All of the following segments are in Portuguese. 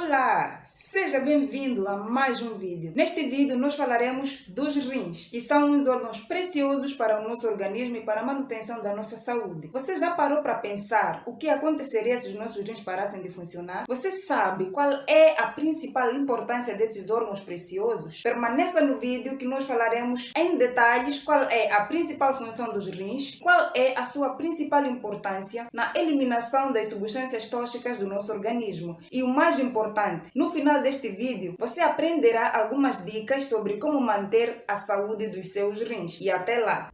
Olá, seja bem-vindo a mais um vídeo. Neste vídeo nós falaremos dos rins, que são uns órgãos preciosos para o nosso organismo e para a manutenção da nossa saúde. Você já parou para pensar o que aconteceria se os nossos rins parassem de funcionar? Você sabe qual é a principal importância desses órgãos preciosos? Permaneça no vídeo que nós falaremos em detalhes qual é a principal função dos rins, qual é a sua principal importância na eliminação das substâncias tóxicas do nosso organismo. E o mais importante, no final deste vídeo, você aprenderá algumas dicas sobre como manter a saúde dos seus rins. E até lá!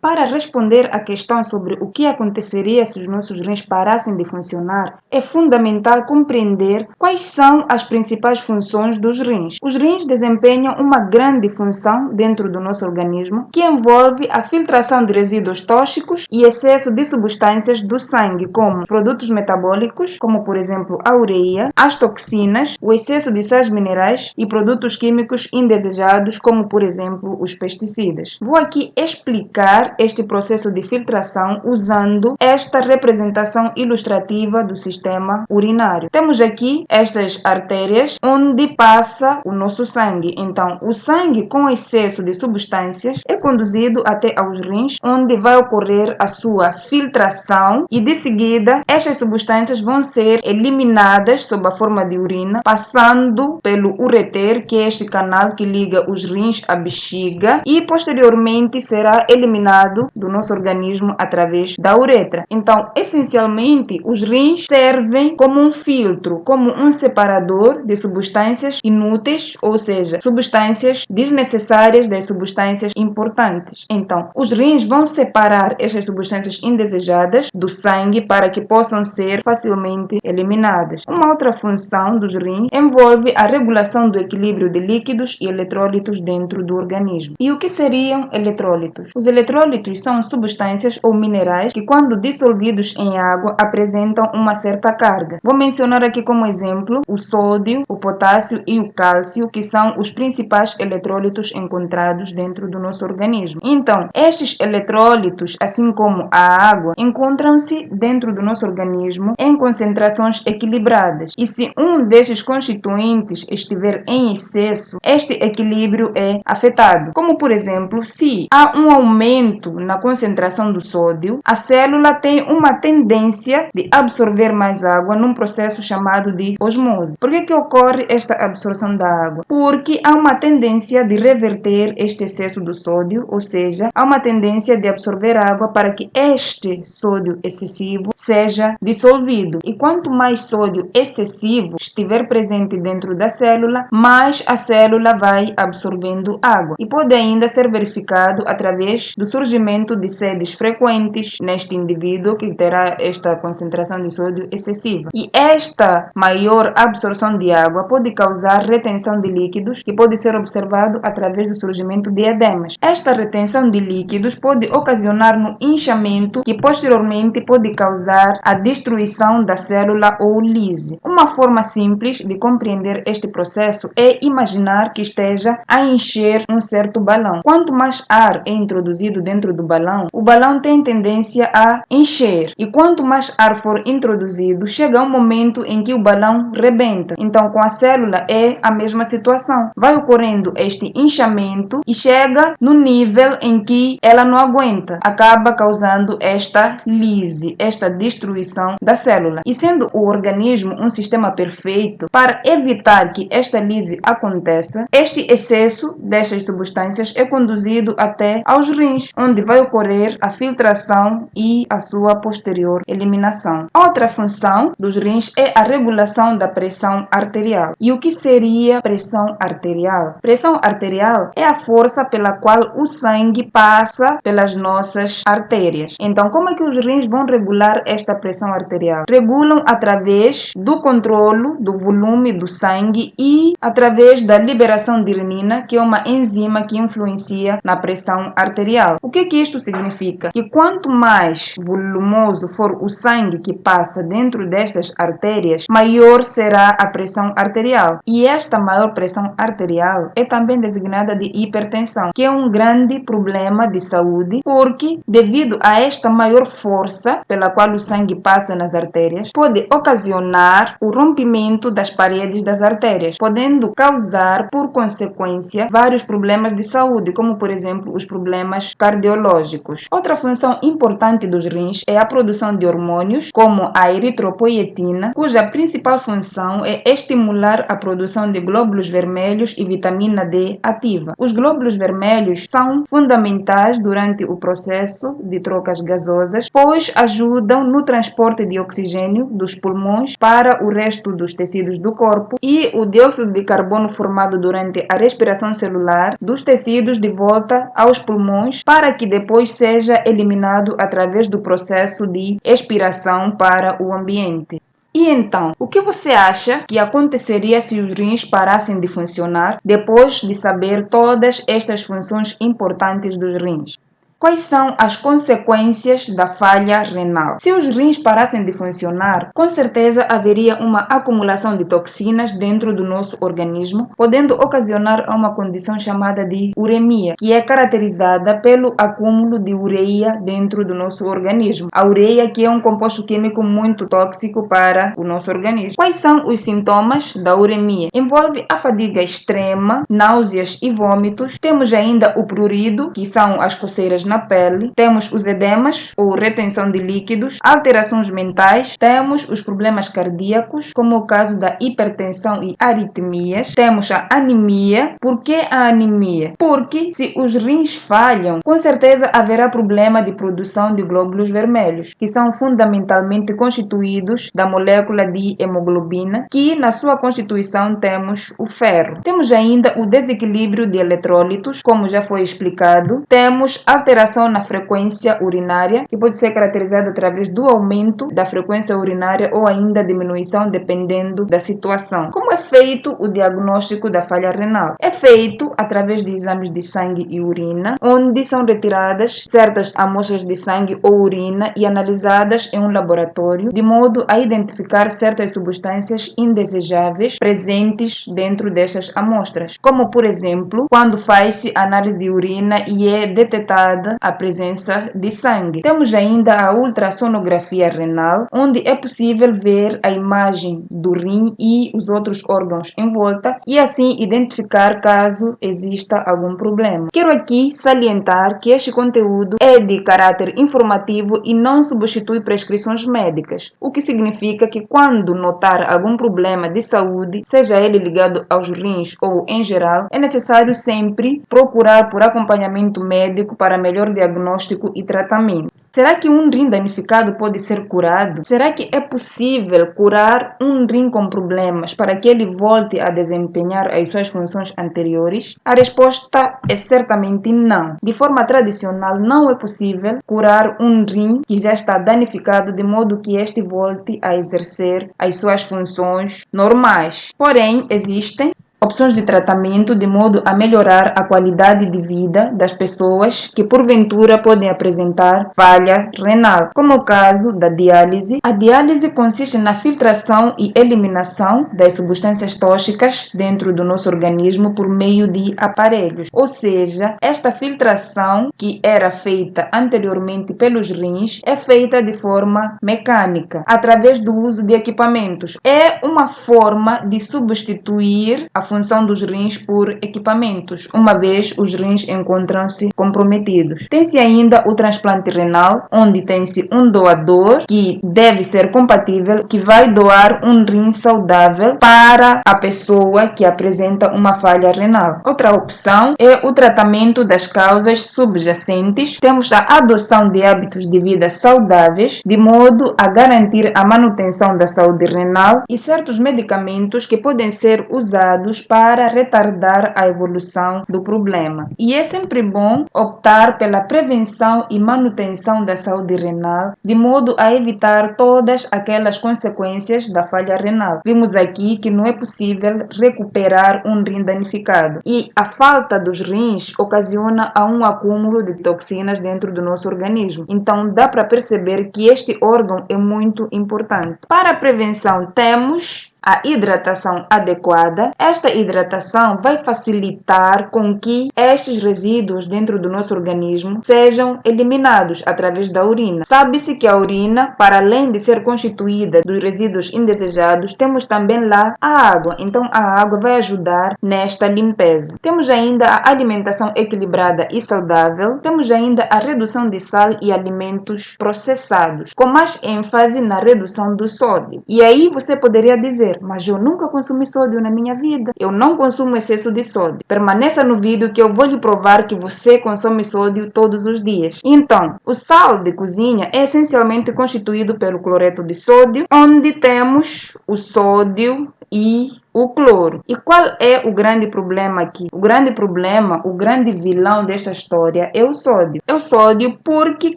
Para responder à questão sobre o que aconteceria se os nossos rins parassem de funcionar, é fundamental compreender quais são as principais funções dos rins. Os rins desempenham uma grande função dentro do nosso organismo, que envolve a filtração de resíduos tóxicos e excesso de substâncias do sangue, como produtos metabólicos, como por exemplo a ureia, as toxinas, o excesso de sais minerais e produtos químicos indesejados, como por exemplo os pesticidas. Vou aqui explicar este processo de filtração usando esta representação ilustrativa do sistema urinário. Temos aqui estas artérias onde passa o nosso sangue. Então, o sangue com excesso de substâncias é conduzido até aos rins, onde vai ocorrer a sua filtração e de seguida estas substâncias vão ser eliminadas sob a forma de urina, passando pelo ureter, que é este canal que liga os rins à bexiga, e posteriormente será eliminado do nosso organismo através da uretra. Então, essencialmente, os rins servem como um filtro, como um separador de substâncias inúteis, ou seja, substâncias desnecessárias das substâncias importantes. Então, os rins vão separar estas substâncias indesejadas do sangue para que possam ser facilmente eliminadas. Uma outra função dos rins envolve a regulação do equilíbrio de líquidos e eletrólitos dentro do organismo. E o que seriam eletrólitos? Os eletrólitos são substâncias ou minerais que, quando dissolvidos em água, apresentam uma certa carga. Vou mencionar aqui como exemplo o sódio, o potássio e o cálcio, que são os principais eletrólitos encontrados dentro do nosso organismo. Então, estes eletrólitos, assim como a água, encontram-se dentro do nosso organismo em concentrações equilibradas. E se um destes constituintes estiver em excesso, este equilíbrio é afetado. Como, por exemplo, se há um aumento na concentração do sódio, a célula tem uma tendência de absorver mais água num processo chamado de osmose. Por que ocorre esta absorção da água? Porque há uma tendência de reverter este excesso do sódio, ou seja, há uma tendência de absorver água para que este sódio excessivo seja dissolvido. E quanto mais sódio excessivo estiver presente dentro da célula, mais a célula vai absorvendo água. E pode ainda ser verificado através do surgimento de sedes frequentes neste indivíduo que terá esta concentração de sódio excessiva. E esta maior absorção de água pode causar retenção de líquidos, que pode ser observado através do surgimento de edemas. Esta retenção de líquidos pode ocasionar no inchamento, que posteriormente pode causar a destruição da célula ou lise. Uma forma simples de compreender este processo é imaginar que esteja a encher um certo balão. Quanto mais ar é introduzido dentro do balão, o balão tem tendência a encher. E quanto mais ar for introduzido, chega um momento em que o balão rebenta. Então, com a célula é a mesma situação. Vai ocorrendo este inchamento e chega no nível em que ela não aguenta. Acaba causando esta lise, esta destruição da célula. E sendo o organismo um sistema perfeito, para evitar que esta lise aconteça, este excesso destas substâncias é conduzido até aos rins, onde vai ocorrer a filtração e a sua posterior eliminação. Outra função dos rins é a regulação da pressão arterial. E o que seria pressão arterial? Pressão arterial é a força pela qual o sangue passa pelas nossas artérias. Então, como é que os rins vão regular esta pressão arterial? Regulam através do controlo do volume do sangue e através da liberação de renina, que é uma enzima que influencia na pressão arterial. O que isto significa? Que quanto mais volumoso for o sangue que passa dentro destas artérias, maior será a pressão arterial. E esta maior pressão arterial é também designada de hipertensão, que é um grande problema de saúde, porque devido a esta maior força pela qual o sangue passa nas artérias, pode ocasionar o rompimento das paredes das artérias, podendo causar, por consequência, vários problemas de saúde, como por exemplo os problemas cardiológicos. Outra função importante dos rins é a produção de hormônios, como a eritropoietina, cuja principal função é estimular a produção de glóbulos vermelhos e vitamina D ativa. Os glóbulos vermelhos são fundamentais durante o processo de trocas gasosas, pois ajudam no transporte de oxigênio dos pulmões para o resto dos tecidos do corpo e o dióxido de carbono formado durante a respiração celular dos tecidos de volta aos pulmões para que depois seja eliminado através do processo de expiração para o ambiente. E então, o que você acha que aconteceria se os rins parassem de funcionar depois de saber todas estas funções importantes dos rins? Quais são as consequências da falha renal? Se os rins parassem de funcionar, com certeza haveria uma acumulação de toxinas dentro do nosso organismo, podendo ocasionar uma condição chamada de uremia, que é caracterizada pelo acúmulo de ureia dentro do nosso organismo. A ureia, que é um composto químico muito tóxico para o nosso organismo. Quais são os sintomas da uremia? Envolve a fadiga extrema, náuseas e vômitos. Temos ainda o prurido, que são as coceiras na pele, temos os edemas ou retenção de líquidos, alterações mentais, temos os problemas cardíacos, como o caso da hipertensão e arritmias, temos a anemia. Por que a anemia? Porque se os rins falham, com certeza haverá problema de produção de glóbulos vermelhos, que são fundamentalmente constituídos da molécula de hemoglobina, que na sua constituição temos o ferro. Temos ainda o desequilíbrio de eletrólitos, como já foi explicado, temos alteração na frequência urinária, que pode ser caracterizada através do aumento da frequência urinária ou ainda diminuição, dependendo da situação. Como é feito o diagnóstico da falha renal? É feito através de exames de sangue e urina, onde são retiradas certas amostras de sangue ou urina e analisadas em um laboratório, de modo a identificar certas substâncias indesejáveis presentes dentro destas amostras, como por exemplo, quando faz-se análise de urina e é detectada a presença de sangue. Temos ainda a ultrassonografia renal, onde é possível ver a imagem do rim e os outros órgãos em volta e assim identificar caso exista algum problema. Quero aqui salientar que este conteúdo é de caráter informativo e não substitui prescrições médicas, o que significa que quando notar algum problema de saúde, seja ele ligado aos rins ou em geral, é necessário sempre procurar por acompanhamento médico para melhor diagnóstico e tratamento. Será que um rim danificado pode ser curado? Será que é possível curar um rim com problemas para que ele volte a desempenhar as suas funções anteriores? A resposta é certamente não. De forma tradicional, não é possível curar um rim que já está danificado de modo que este volte a exercer as suas funções normais. Porém, existem opções de tratamento de modo a melhorar a qualidade de vida das pessoas que porventura podem apresentar falha renal, como o caso da diálise. A diálise consiste na filtração e eliminação das substâncias tóxicas dentro do nosso organismo por meio de aparelhos, ou seja, esta filtração que era feita anteriormente pelos rins é feita de forma mecânica, através do uso de equipamentos. É uma forma de substituir a função dos rins por equipamentos, uma vez os rins encontram-se comprometidos. Tem-se ainda o transplante renal, onde tem-se um doador que deve ser compatível, que vai doar um rim saudável para a pessoa que apresenta uma falha renal. Outra opção é o tratamento das causas subjacentes. Temos a adoção de hábitos de vida saudáveis, de modo a garantir a manutenção da saúde renal e certos medicamentos que podem ser usados usados para retardar a evolução do problema. E é sempre bom optar pela prevenção e manutenção da saúde renal, de modo a evitar todas aquelas consequências da falha renal. Vimos aqui que não é possível recuperar um rim danificado e a falta dos rins ocasiona um acúmulo de toxinas dentro do nosso organismo. Então dá para perceber que este órgão é muito importante. Para a prevenção temos a hidratação adequada. Esta hidratação vai facilitar com que estes resíduos dentro do nosso organismo sejam eliminados através da urina. Sabe-se que a urina, para além de ser constituída dos resíduos indesejados, temos também lá a água. Então a água vai ajudar nesta limpeza. Temos ainda a alimentação equilibrada e saudável. Temos ainda a redução de sal e alimentos processados, com mais ênfase na redução do sódio. E aí você poderia dizer: mas eu nunca consumi sódio na minha vida. Eu não consumo excesso de sódio. Permaneça no vídeo que eu vou lhe provar que você consome sódio todos os dias. Então, o sal de cozinha é essencialmente constituído pelo cloreto de sódio, onde temos o sódio e o cloro. E qual é o grande problema aqui? O grande vilão desta história é o sódio. É o sódio porque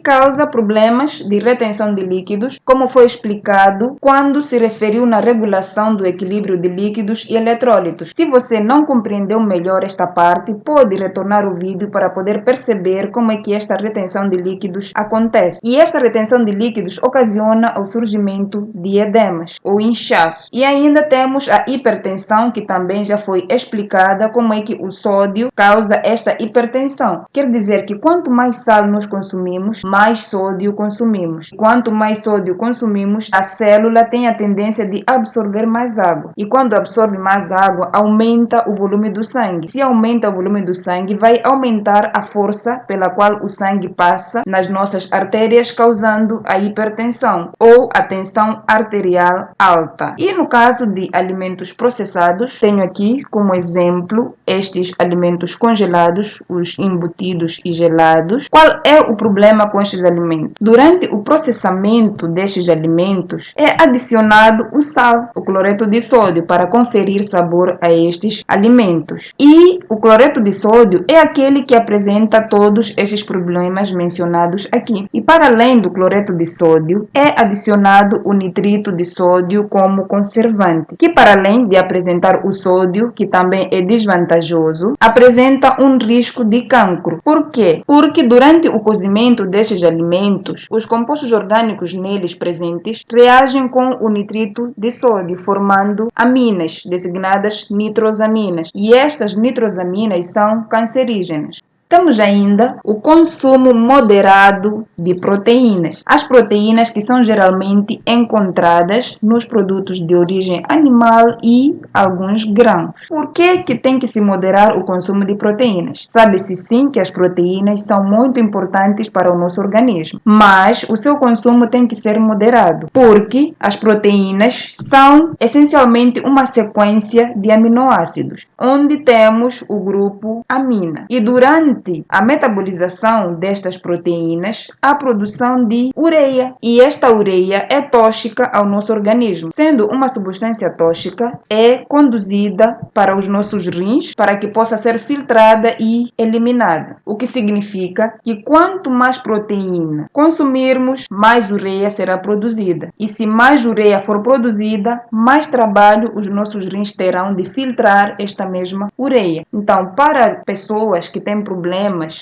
causa problemas de retenção de líquidos, como foi explicado quando se referiu na regulação do equilíbrio de líquidos e eletrólitos. Se você não compreendeu melhor esta parte, pode retornar o vídeo para poder perceber como é que esta retenção de líquidos acontece. E esta retenção de líquidos ocasiona o surgimento de edemas ou inchaço. E ainda temos a hipertensão, que também já foi explicada como é que o sódio causa esta hipertensão. Quer dizer que quanto mais sal nós consumimos, mais sódio consumimos. Quanto mais sódio consumimos, a célula tem a tendência de absorver mais água. E quando absorve mais água, aumenta o volume do sangue. Se aumenta o volume do sangue, vai aumentar a força pela qual o sangue passa nas nossas artérias, causando a hipertensão ou a tensão arterial alta. E no caso de alimentos processados, tenho aqui como exemplo estes alimentos congelados, os embutidos e gelados. Qual é o problema com estes alimentos? Durante o processamento destes alimentos é adicionado o sal, o cloreto de sódio, para conferir sabor a estes alimentos. E o cloreto de sódio é aquele que apresenta todos estes problemas mencionados aqui. E para além do cloreto de sódio, é adicionado o nitrito de sódio como conservante, que para além de apresentar o sódio, que também é desvantajoso, apresenta um risco de cancro. Por quê? Porque durante o cozimento destes alimentos, os compostos orgânicos neles presentes reagem com o nitrito de sódio, formando aminas, designadas nitrosaminas. E estas nitrosaminas são cancerígenas. Temos ainda o consumo moderado de proteínas. As proteínas que são geralmente encontradas nos produtos de origem animal e alguns grãos. Por que tem que se moderar o consumo de proteínas? Sabe-se sim que as proteínas são muito importantes para o nosso organismo, mas o seu consumo tem que ser moderado, porque as proteínas são essencialmente uma sequência de aminoácidos, onde temos o grupo amina. E durante a metabolização destas proteínas, há produção de ureia. E esta ureia é tóxica ao nosso organismo. Sendo uma substância tóxica, é conduzida para os nossos rins para que possa ser filtrada e eliminada. O que significa que quanto mais proteína consumirmos, mais ureia será produzida. E se mais ureia for produzida, mais trabalho os nossos rins terão de filtrar esta mesma ureia. Então, para pessoas que têm problemas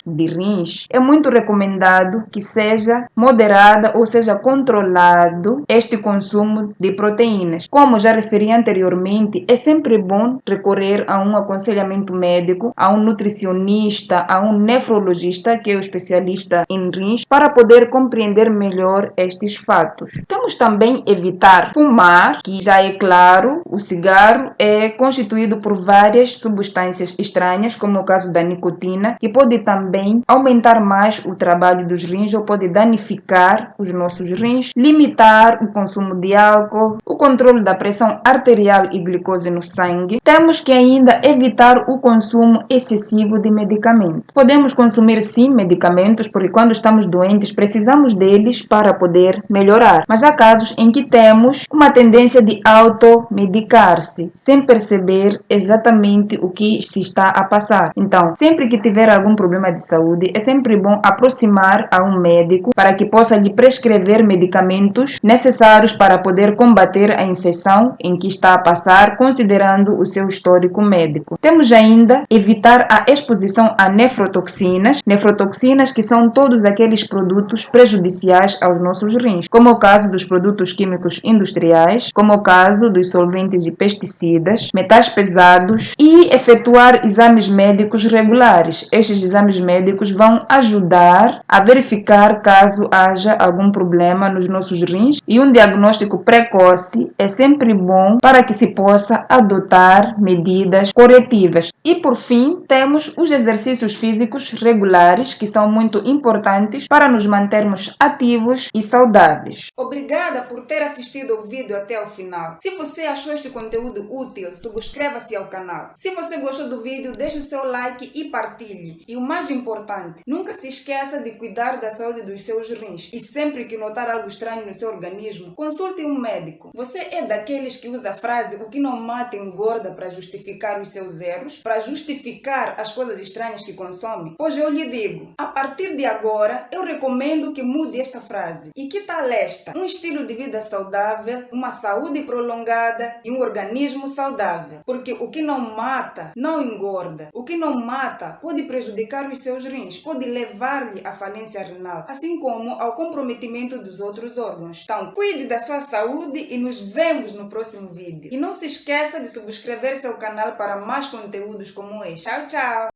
de rins, é muito recomendado que seja moderada ou seja controlado este consumo de proteínas. Como já referi anteriormente, é sempre bom recorrer a um aconselhamento médico, a um nutricionista, a um nefrologista, que é o especialista em rins, para poder compreender melhor estes fatos. Temos também evitar fumar, que já é claro, o cigarro é constituído por várias substâncias estranhas, como o caso da nicotina, que pode também aumentar mais o trabalho dos rins ou pode danificar os nossos rins. Limitar o consumo de álcool. O o controle da pressão arterial e glicose no sangue, temos que ainda evitar o consumo excessivo de medicamentos. Podemos consumir sim medicamentos, porque quando estamos doentes precisamos deles para poder melhorar, mas há casos em que temos uma tendência de automedicar-se, sem perceber exatamente o que se está a passar. Então, sempre que tiver algum problema de saúde, é sempre bom aproximar a um médico para que possa lhe prescrever medicamentos necessários para poder combater a infecção em que está a passar, considerando o seu histórico médico. Temos ainda evitar a exposição a nefrotoxinas que são todos aqueles produtos prejudiciais aos nossos rins, como o caso dos produtos químicos industriais, como o caso dos solventes e pesticidas, metais pesados, e efetuar exames médicos regulares. Estes exames médicos vão ajudar a verificar caso haja algum problema nos nossos rins, e um diagnóstico precoce é sempre bom para que se possa adotar medidas corretivas. E por fim, temos os exercícios físicos regulares, que são muito importantes para nos mantermos ativos e saudáveis. Obrigada por ter assistido o vídeo até o final. Se você achou este conteúdo útil, subscreva-se ao canal. Se você gostou do vídeo, deixe o seu like e partilhe. E o mais importante, nunca se esqueça de cuidar da saúde dos seus rins. E sempre que notar algo estranho no seu organismo, consulte um médico. Você é daqueles que usa a frase "o que não mata engorda" para justificar os seus erros, para justificar as coisas estranhas que consome? Pois eu lhe digo, a partir de agora, eu recomendo que mude esta frase. E que tal esta? Um estilo de vida saudável, uma saúde prolongada e um organismo saudável. Porque o que não mata, não engorda. O que não mata pode prejudicar os seus rins, pode levar-lhe à falência renal, assim como ao comprometimento dos outros órgãos. Então, cuide da sua saúde e nos vemos no próximo vídeo. E não se esqueça de subscrever seu canal para mais conteúdos como este. Tchau, tchau!